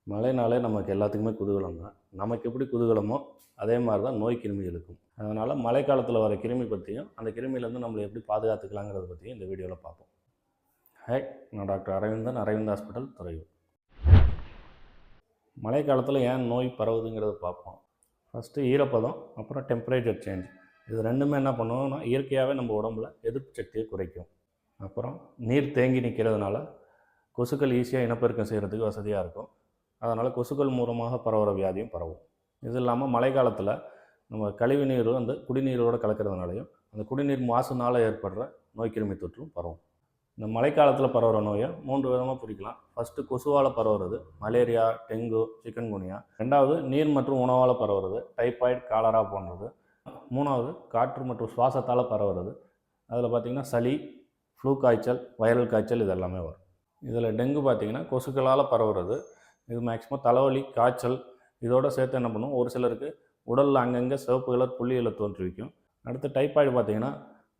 மழைனாலே நமக்கு எல்லாத்துக்குமே குதூகலம் தான். நமக்கு எப்படி குதூகலமோ அதே மாதிரி தான் நோய் கிருமிகளுக்கும். அதனால் மழைக்காலத்தில் வர கிருமி பற்றியும் அந்த கிருமியிலேருந்து நம்மளை எப்படி பாதுகாத்துக்கலாங்கிறத பற்றியும் இந்த வீடியோவில் பார்ப்போம். ஹாய், நான் டாக்டர் அரவிந்தன், அரவிந்த் ஹாஸ்பிட்டல், துறையூர். மழைக்காலத்தில் ஏன் நோய் பரவுதுங்கிறத பார்ப்போம். ஃபஸ்ட்டு ஈரப்பதம், அப்புறம் டெம்பரேச்சர் சேஞ்ச். இது ரெண்டுமே என்ன பண்ணுவோம்னா இயற்கையாகவே நம்ம உடம்புல எதிர்ப்பு சக்தியை குறைக்கும். அப்புறம் நீர் தேங்கி நிற்கிறதுனால கொசுக்கள் ஈஸியாக இனப்பெருக்கம் செய்கிறதுக்கு வசதியாக இருக்கும். அதனால் கொசுக்கள் மூலமாக பரவுகிற வியாதியும் பரவும். இது இல்லாமல் மழை காலத்தில் நம்ம கழிவு நீர் வந்து குடிநீரோடு கலக்கிறதுனாலையும் அந்த குடிநீர் மாசுனால் ஏற்படுற நோய் கிருமி தொற்றும் பரவும். இந்த மழைக்காலத்தில் பரவுகிற நோயை 3 விதமாக பிரிக்கலாம். ஃபஸ்ட்டு கொசுவால் பரவுறது மலேரியா, டெங்கு, சிக்கன்குனியா. ரெண்டாவது நீர் மற்றும் உணவால் பரவுறது டைபாய்டு, காலரா போன்றது. மூணாவது காற்று மற்றும் சுவாசத்தால் பரவுறது. அதில் பார்த்திங்கன்னா சளி, ஃப்ளூ காய்ச்சல், வைரல் காய்ச்சல் இது எல்லாமே வரும். இதில் டெங்கு பார்த்திங்கன்னா கொசுக்களால் பரவுறது. இது மேக்ஸிமம் தலைவலி, காய்ச்சல் இதோடு சேர்த்து என்ன பண்ணுவோம், ஒரு சிலருக்கு உடலில் அங்கங்கே சிவப்பு கலர் புள்ளிகளை தோற்றுவிக்கும். அடுத்து டைபாய்டு பார்த்திங்கன்னா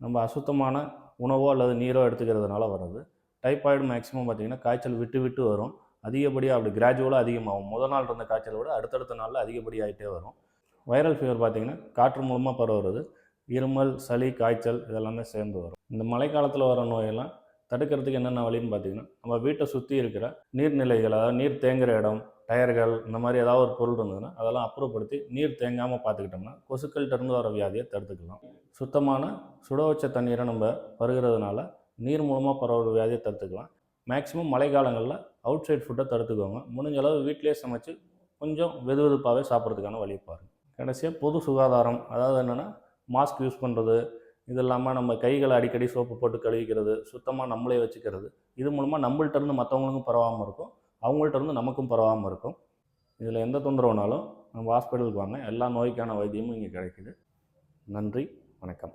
நம்ம அசுத்தமான உணவோ அல்லது நீரோ எடுத்துக்கிறதுனால வர்றது. டைபாய்டு மேக்ஸிமம் பார்த்திங்கன்னா காய்ச்சல் விட்டு விட்டு வரும். அதிகப்படியாக அப்படி கிராஜுவலாக அதிகமாகும். முதல் நாள் இருந்த காய்ச்சலை விட அடுத்தடுத்த நாளில் அதிகப்படியாகிட்டே வரும். வைரல் ஃபீவர் பார்த்திங்கன்னா காற்று மூலமாக பரவுறது. இருமல், சளி, காய்ச்சல் இதெல்லாமே சேர்ந்து வரும். இந்த மழைக்காலத்தில் வர நோயெல்லாம் தடுக்கிறதுக்கு என்னென்ன வழின்னு பார்த்திங்கன்னா, நம்ம வீட்டை சுற்றி இருக்கிற நீர்நிலைகள், அதாவது நீர் தேங்குகிற இடம், டயர்கள் இந்த மாதிரி ஏதாவது ஒரு பொருள் இருந்ததுன்னா அதெல்லாம் அப்புறப்படுத்தி நீர் தேங்காமல் பார்த்துக்கிட்டோம்னா கொசுக்கள்கிட்டருந்து வர வியாதியை தடுத்துக்கலாம். சுத்தமான சுட வச்ச தண்ணீரை நம்ம பருகிறதுனால நீர் மூலமாக பரவுற வியாதியை தடுத்துக்கலாம். மேக்ஸிமம் மழை காலங்களில் அவுட் சைட் ஃபுட்டை தடுத்துக்கோங்க. முடிஞ்ச அளவு வீட்டிலே சமைச்சு கொஞ்சம் வெதுவெதுப்பாகவே சாப்பிட்றதுக்கான வழி பாருங்கள். கடைசியாக பொது சுகாதாரம், அதாவது என்னென்னா மாஸ்க் யூஸ் பண்ணுறது, இது இல்லாமல் நம்ம கைகளை அடிக்கடி சோப்பு போட்டு கழுவிக்கிறது, சுத்தமாக நம்மளே வச்சுக்கிறது. இது மூலமாக நம்மள்கிட்டருந்து மற்றவங்களுக்கும் பரவாமல் இருக்கும், அவங்கள்ட்ட நமக்கும் பரவாமல் இருக்கும். இதில் எந்த தொந்தரவுனாலும் நம்ம ஹாஸ்பிட்டலுக்கு வாங்க. எல்லா நோய்க்கான வைத்தியமும் இங்கே கிடைக்குது. நன்றி, வணக்கம்.